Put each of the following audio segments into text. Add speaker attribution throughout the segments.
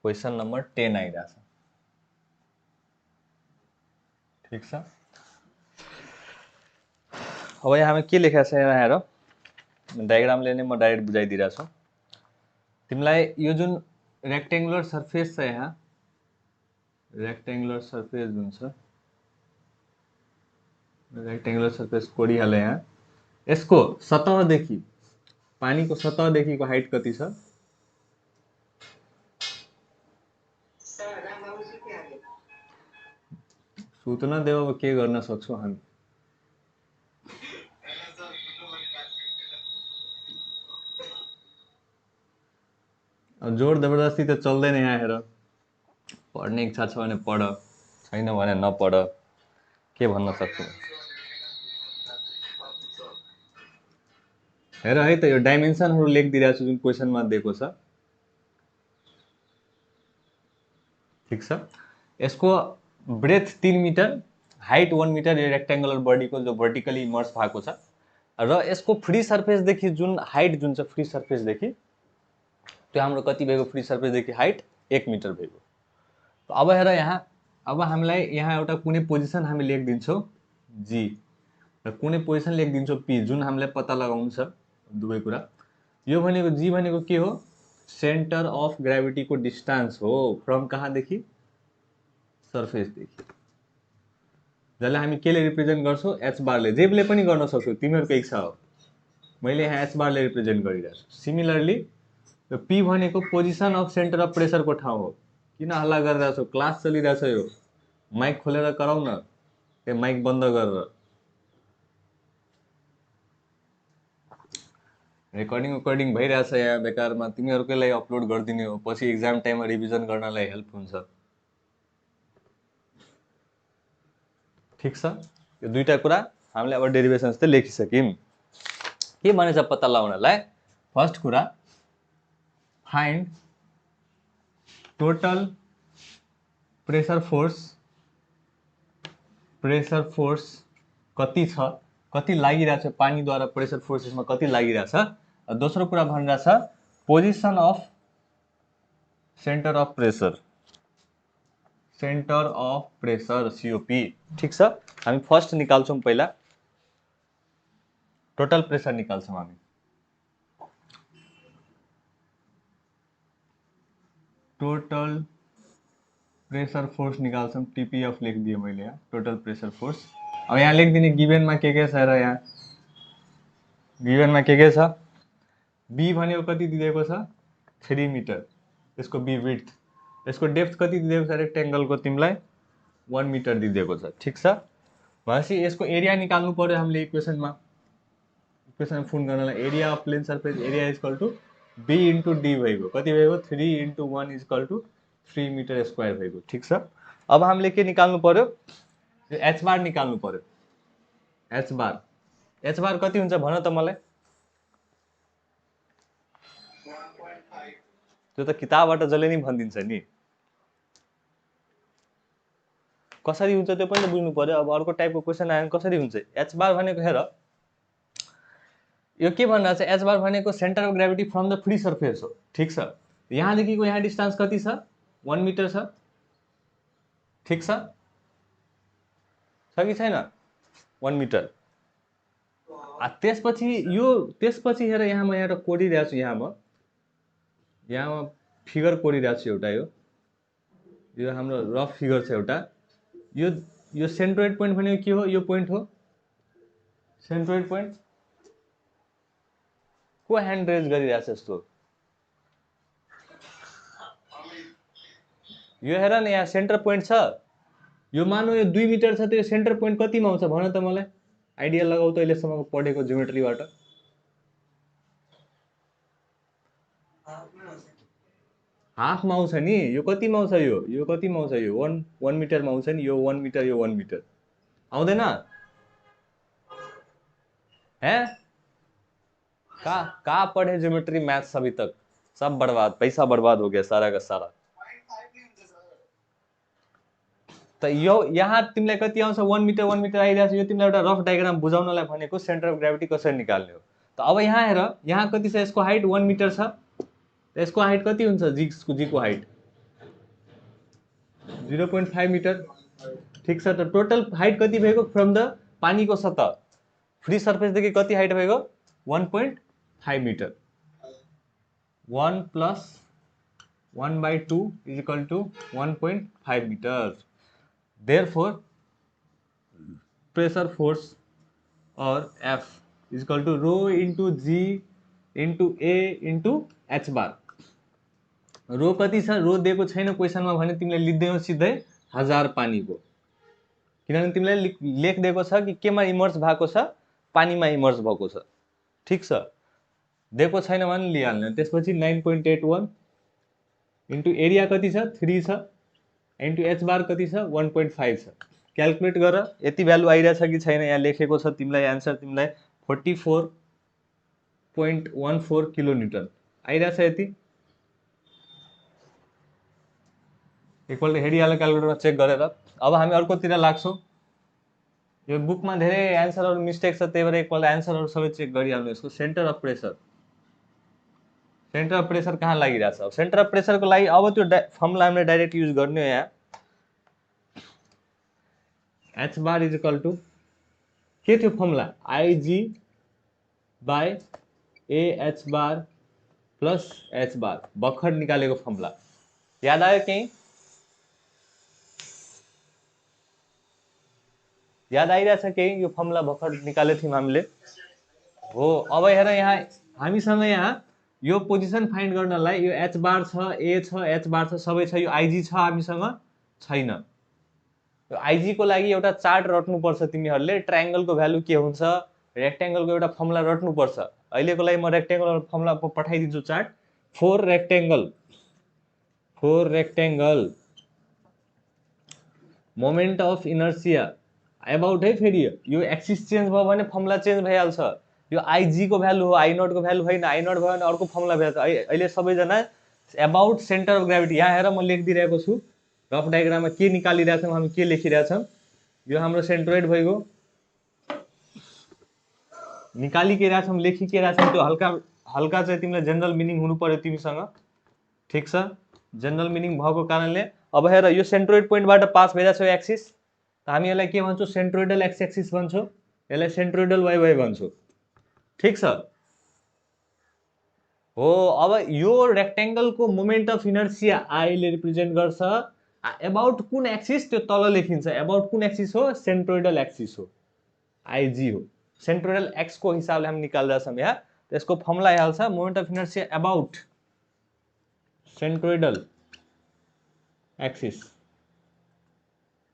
Speaker 1: Question number 10 आइरहेछ। ठीक छ। अब यहाँमा के लेखेको छ यहाँ हेर, डायग्रामले नै म डाइरेक्ट बुझाइदिरहेको छु तिमीलाई। यो जुन रेक्टेंगुलर सर्फेस छ यहाँ, रेक्टेंगुलर सर्फेस जुन छ, रेक्टेंगुलर सर्फेस कोडिहाल यहाँ। यसको सतहदेखि, पानीको सतहदेखिको हाइट कति छ? सूचना देव अब के गर्न सक्छौं हामी। अब जोर जबरदस्ती त चल्दैन यहाँ हेर। पढ्ने इच्छा छ भने पढ, छैन भने नपढ, के भन्न सक्छु। हेर है त यो डाइमेन्सनहरु लेखिदिरहेको छु जुन क्वेशनमा दिएको छ। ठीक छ। यसको ब्रेथ 3 मिटर, हाइट 1 मिटर, यो रेक्टेंगुलर बडीको जो भर्टिकली इमर्स भएको छ। र यसको फ्री सर्फेसदेखि जुन हाइट जुन छ, फ्री सर्फेसदेखि त्यो हाम्रो कति भएको? फ्री सर्फेसदेखि हाइट 1 मिटर भएको। अब हेर यहाँ, अब हामीलाई यहाँ एउटा कुनै पोजिसन हामी लेखिदिन्छौँ जी र कुनै पोजिसन लेखिदिन्छौँ पी, जुन हामीलाई पत्ता लगाउनु छ दुवै कुरा। यो भनेको जी भनेको के हो? सेन्टर अफ ग्राभिटीको डिस्टेन्स हो फ्रम कहाँदेखि? सर्फेसदेखि। जसलाई हामी केले रिप्रेजेन्ट गर्छौँ? एच बारले। जेले पनि गर्न सक्छौ, तिमीहरूको इच्छा हो। मैले यहाँ एच बारले रिप्रेजेन्ट गरिरहेको छु। सिमिलरली पी भनेको पोजिसन अफ सेन्टर अफ प्रेसरको ठाउँ हो। किन हल्ला गरिरहेछौ? क्लास चलिरहेछ, यो माइक खोलेर कराउ न, त्यो माइक बन्द गरेर। रेकर्डिङ भइरहेछ यहाँ बेकारमा, तिमीहरूकै लागि अपलोड गरिदिने हो, पछि एक्जाम टाइममा रिभिजन गर्नलाई हेल्प हुन्छ। ठीक छ। यो दुईटा कुरा हामीले अब डेरिभेसन्स त लेखिसक्यौं। के भनेछ पत्ता लगाउनलाई? फर्स्ट कुरा, फाइन्ड टोटल प्रेसर फोर्स कति छ, कति लागिरहेछ पानीद्वारा प्रेसर फोर्सेसमा कति लागिरहेछ। दोस्रो कुरा भनिरहेछ position of centre of pressure COP. ठीक छ। हामी फर्स्ट निकाल्छौं, पहिला टोटल प्रेसर निकाल्छौं हामी। टोटल प्रेसर फोर्स निकाल्छौं, टीपीएफ लेखिदिएँ मैले यहाँ, टोटल प्रेसर फोर्स। अब यहाँ लेखिदिने गिभेनमा के छ र यहाँ गिभेनमा के छ? बी भनेको कति दिएको छ? 3 मिटर, यसको बी विड्थ। यसको डेप्थ कति दिएको छ रेक्टेंगलको? तिमीलाई 1 मिटर दिएको छ। ठीक छ। भनेपछि यसको एरिया निकाल्नु पर्यो हामीले इक्वेसनमा फुन गर्नलाई। Area of plane surface, area equal to B into D भएको कति भएको? 3 into 1 equal to 3 metre square भएको। ठीक छ। अब हामीले के निकाल्नु पर्यो? एच बार निकाल्नु पर्यो। एच बार कति हुन्छ भन त मलाई? त्यो त किताबबाट जसले नि भनिदिन्छ नि, कसरी हुन्छ त्यो पनि त बुझ्नु पर्यो। अब अर्को टाइपको क्वेसन आयो भने कसरी हुन्छ? एच बार भनेको हेर, यो के भनिरहेको छ? एच बार भनेको centre of gravity from the free surface हो। ठीक छ। यहाँदेखिको यहाँ डिस्टेन्स कति छ? 1 मिटर छ। ठीक छ कि छैन? 1 मिटर। त्यसपछि हेर यहाँ म एउटा कोडिरहेको छु, यहाँ फिगर कोडिरहेको छु एउटा। यो हाम्रो रफ फिगर छ एउटा। यो सेन्ट्रोइड पोइन्ट भनेको के हो? यो पोइन्ट हो सेन्ट्रोइड पोइन्ट। को ह्यान्ड रेज गरिरहेछ यस्तो? यो हेर न, यहाँ सेन्टर पोइन्ट छ। यो मानौ यो 2 मिटर छ, त्यो सेन्टर पोइन्ट कतिमा आउँछ भन त मलाई? आइडिया लगाऊ त अहिलेसम्मको पढेको जियोमेट्रीबाट। हाफमा आउँछ नि। यो कतिमा आउँछ? यो कतिमा आउँछ? यो 1 मिटरमा आउँछ नि। यो 1 मिटर, यो 1 मिटर आउँदैन? कहाँ पढ़े ज्योमेट्री मैथ्स अभी तक? सब बर्बाद, पैसा बर्बाद हो गया सारा का सारा। त यो यहाँ तिमीलाई कति आउँछ? 1 मिटर आइरहेछ। यो तिमीलाई एउटा रफ डायग्राम बुझाउनलाई भनेको सेन्टर अफ ग्राभिटी कसरी निकाल्ने हो। त अब यहाँ हेर, यहाँ कति छ? यसको हाइट 1 मिटर छ। यसको हाइट कति हुन्छ? जी को हाइट 0.5 मिटर। ठिक छ त टोटल हाइट कति भएको फ्रम द पानीको सतह फ्री सर्फेसदेखि कति हाइट भएको 1.5 metre. 1 + 1/2 = 1.5 meter. Therefore, pressure force or F is equal to rho into G into A into H bar. रो कति छ रो दिएको छैन क्वेसनमा भने तिमीले लिख्दै हो सिधै 1000 पानीको, किनभने तिमीलाई लेख दिएको छ कि केमा इमर्स भएको छ पानीमा इमर्स भएको छ। ठीक छ, दिएको छैन भने लिइहाल्ने। त्यसपछि 9.81 इन्टु एरिया कति छ 3 छ इन्टु एच बार कति छ 1.5 छ। क्यालकुलेट गर यति भ्यालु आइरहेछ कि छैन। यहाँ लेखेको छ तिमीलाई आन्सर तिमीलाई 44.14 किलोन्युटन आइरहेछ यति। इक्वल टु हेरिहाल्यो क्यालकुलेटरमा चेक गरेर। अब हामी अर्कोतिर लाग्छौँ। यो बुकमा धेरै एन्सरहरू मिस्टेक छ, त्यही भएर एकपल्ट एन्सरहरू सबै चेक गरिहाल्नु। यसको centre of pressure, centre of pressure कहाँ लागिरहेछ? अब सेन्टर अफ प्रेसरको लागि अब त्यो फर्मुला हामीले डाइरेक्ट युज गर्ने हो। यहाँ H bar is equal to के थियो formula? IG by AH bar plus H bar, भर्खर निकालेको फर्मुला। याद आयो केही? याद आइरहेछ केही? यो फर्मुला भर्खर निकालेको थियौँ हामीले हो। अब हेर यहाँ हामीसँग यहाँ यो पोजिसन फाइन्ड गर्नलाई यो एच बार छ, ए छ, एच बार छ, सबै छ। यो आइजी छ हामीसँग छैन। यो आइजी को लागि एउटा चार्ट रट्नुपर्छ तिमीहरूले। ट्रायंगलको भ्यालु के हुन्छ, रेक्टेंगलको एउटा फर्मुला रट्नुपर्छ। अहिलेको लागि म रेक्टेंगल फर्मुला पठाइदिन्छु chart. Four rectangle moment of inertia about है। फेरि यो एक्सिस चेन्ज भयो भने फर्मुला चेन्ज भइहाल्छ। यो आइजी को भ्यालु हो, आई नट को भ्यालु होइन। आई नट भयो भने अर्को फर्मुला भइहाल्छ। अहिले सबैजना एबाउट सेन्टर अफ ग्राभिटी, यहाँ हेर म लेखिदिइरहेको छु रफ डायग्राममा के निकालिरहेछौँ हामी, के लेखिरहेछौँ। यो हाम्रो सेन्ट्रोइड भइगयो, निकालिरहेछौँ, लेखिरहेछौँ। त्यो हल्का चाहिँ तिमीलाई जेनरल मिनिङ हुनु पर्यो तिमीसँग। ठिक छ, जेनरल मिनिङ भएको कारणले अब हेर यो सेन्ट्रोइड पोइन्टबाट पास भइरहेछ यो एक्सिस, त हामी यसलाई के भन्छौँ? सेन्ट्रोइडल एक्स एक्सिस भन्छौँ, यसलाई सेन्ट्रोइडल वाइ वाइ भन्छौँ। ठिक छ हो। अब यो रेक्टेंगलको मोमेन्ट अफ इनर्सिया आईले रिप्रेजेन्ट गर्छ एबाउट कुन एक्सिस? त्यो तल लेखिन्छ। एबाउट कुन एक्सिस हो? सेन्ट्रोइडल एक्सिस हो, आइजी हो। सेन्ट्रोइडल एक्स को हिसाबले हामी निकाल्दैछौँ यहाँ। त्यसको फर्मुला आइहाल्छ moment of inertia about centroidal axis.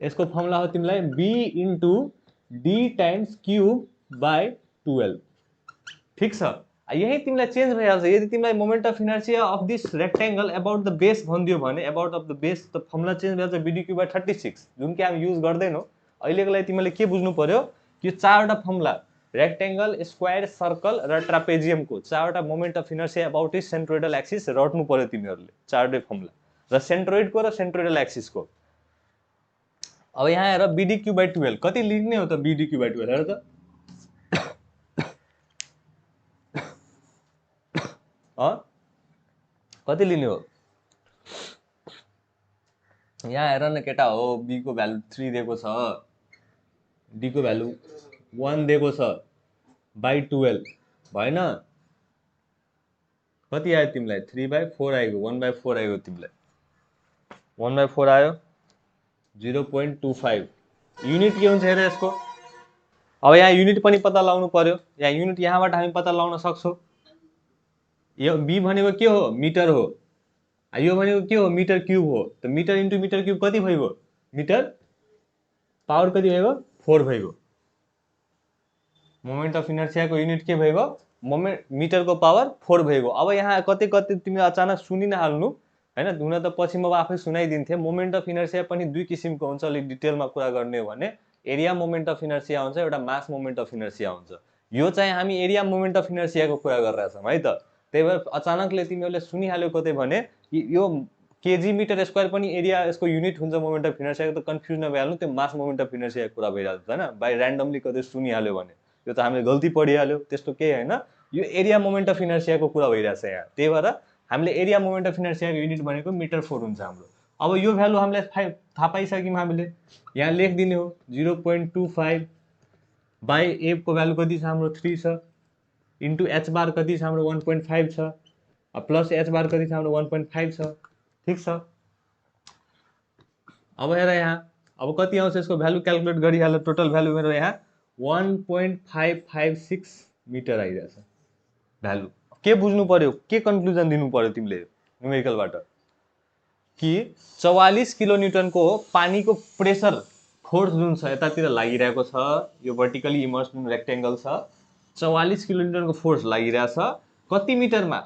Speaker 1: यसको फर्मुला हो तिमीलाई B into D times cube by 12। ठिक छ, यही तिमीलाई चेन्ज भइहाल्छ। यदि तिमीलाई moment of inertia of this rectangle about the base भनिदियो भने एबाउट अफ द बेस, त फर्मुला चेन्ज भइहाल्छ बीडी क्यूब बाई 36, जुन कि हामी युज गर्दैनौँ। अहिलेको लागि तिमीले के बुझ्नु पर्यो? यो चारवटा फर्मुला रेक्टेंगल, स्क्वायर, सर्कल र ट्रापेजियमको चारवटा moment of inertia about is centroidal axis रट्नु पर्यो तिमीहरूले, चारवटै फर्मुला र सेन्ट्रोइडको र सेन्ट्रोइडल एक्सिसको। अब यहाँ हेर बीडी क्यूब बाई 12 कति लिख्ने हो त? बीडी क्यूब बाई 12 हेर त कति लिने हो? यहाँ हेर न केटा हो, बी को भ्यालु 3 दिएको छ, डी को भ्यालु 1 दिएको छ बाई 12 भएन? कति आयो तिमीलाई? 3/4 आएको, 1/4 आएको तिमीलाई। 1/4 आयो 0.25 युनिट के हुन्छ हेर यसको। अब यहाँ युनिट पनि पत्ता लगाउनु पर्यो। यहाँ युनिट यहाँबाट हामी पत्ता लगाउन सक्छौँ। यो बी भनेको के हो? मिटर हो। यो भनेको के हो? मिटर क्यूब हो। त मिटर इन्टु मिटर क्यूब कति भइगयो? मिटर पावर कति भइगयो? 4 भइगयो। मोमेन्ट अफ इनर्सियाको युनिट के भइगयो? मिटरको पावर 4 भइगयो। अब यहाँ कतै कतै तिमीले अचानक सुनि नहाल्नु हैन, हुन त पछि म आफै सुनाइदिन्थे। मोमेन्ट अफ इनर्सिया पनि दुई किसिमको हुन्छ। अलिक डिटेलमा कुरा गर्ने हो भने एरिया मोमेन्ट अफ इनर्सिया हुन्छ, एउटा मास मोमेन्ट अफ इनर्सिया हुन्छ। यो चाहिँ हामी एरिया मोमेन्ट अफ इनर्सियाको कुरा गरिरहेछौँ है त। त्यही भएर अचानकले तिमीहरूले सुनिहाल्यो कतै भने यो केजी मिटर स्क्वायर पनि एरिया यसको युनिट हुन्छ मोमेन्ट अफ इनर्सियाको, त कन्फ्युज नभइहाल्नु, त्यो मास मोमेन्ट अफ इनर्सियाको कुरा भइहाल्छ हैन। बाई र्यान्डमली कतै सुनिहाल्यो भने यो त हामीले गल्ती पढिहाल्यो, त्यस्तो केही हैन। यो एरिया मोमेन्ट अफ इनर्सियाको कुरा भइरहेछ यहाँ। त्यही भएर हामीले एरिया मोमेन्ट अफ इनर्सियाको युनिट भनेको मिटर 4 हुन्छ हाम्रो। अब यो भ्यालु हामीलाई थाहा पाइसक्यौँ, हामीले यहाँ लेखिदिने हो 0.25 बाई ए को भ्यालु कति छ हाम्रो 3 छ, इन्टु एच बार कति छ हाम्रो 1.5 छ, प्लस एच बार कति छ हाम्रो 1.5 छ। ठिक छ। अब हेर यहाँ अब कति आउँछ यसको भ्यालु क्यालकुलेट गरिहाल्यो। टोटल भ्यालु मेरो यहाँ 1.556 मिटर आइरहेछ भ्यालु। के बुझ्नु पर्यो, के कन्क्लुजन दिनु पर्यो तिमीले न्युमेरिकलबाट, कि 44 किलोन्युटनको पानीको प्रेसर फोर्स जुन छ यतातिर लागिरहेको छ, यो भर्टिकली इमर्स जुन रेक्टेंगल छ 44 किलोन्युटनको फोर्स लागिरहेछ कति मिटरमा,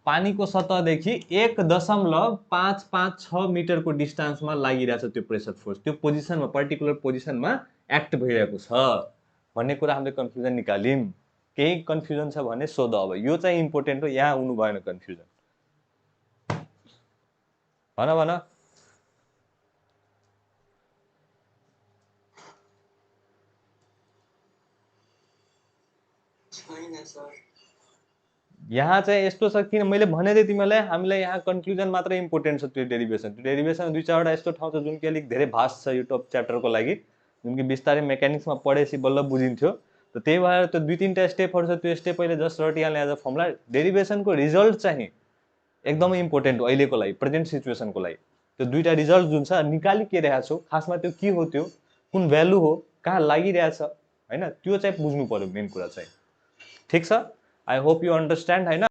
Speaker 1: पानीको सतहदेखि 1.556 मिटरको डिस्टेन्समा लागिरहेछ त्यो प्रेसर फोर्स, त्यो पोजिसनमा पर्टिकुलर पोजिसनमा एक्ट भइरहेको छ भन्ने कुरा हामीले कन्फ्युजन निकाल्यौँ। केही कन्फ्युजन छ भने सोध। अब यो चाहिँ इम्पोर्टेन्ट हो, यहाँ हुनु भएन कन्फ्युजन। भन भन। यहाँ चाहिँ यस्तो छ, किन मैले भने थिएँ तिमीलाई हामीलाई यहाँ कन्क्लुजन मात्र इम्पोर्टेन्ट छ। त्यो डेरिभेसन दुई चारवटा यस्तो ठाउँ छ जुन कि अलिक धेरै भास्ट छ यो टप च्याप्टरको लागि, जुन कि बिस्तारै मेकानिक्समा पढेपछि बल्ल बुझिन्थ्यो। त त्यही भएर त्यो दुई तिनवटा स्टेपहरू छ, त्यो स्टेप अहिले जस्ट रटिहाल्ने एज अ फर्मुला। डेरिभेसनको रिजल्ट चाहिँ एकदमै इम्पोर्टेन्ट हो अहिलेको लागि, प्रेजेन्ट सिचुएसनको लागि। त्यो दुईवटा रिजल्ट जुन छ निकाली के रहेको छौ, खासमा त्यो के हो, त्यो कुन भ्यालु हो, कहाँ लागिरहेछ होइन, त्यो चाहिँ बुझ्नु पर्यो मेन कुरा चाहिँ। ठिक छ। आई होप यु अन्डरस्ट्यान्ड होइन।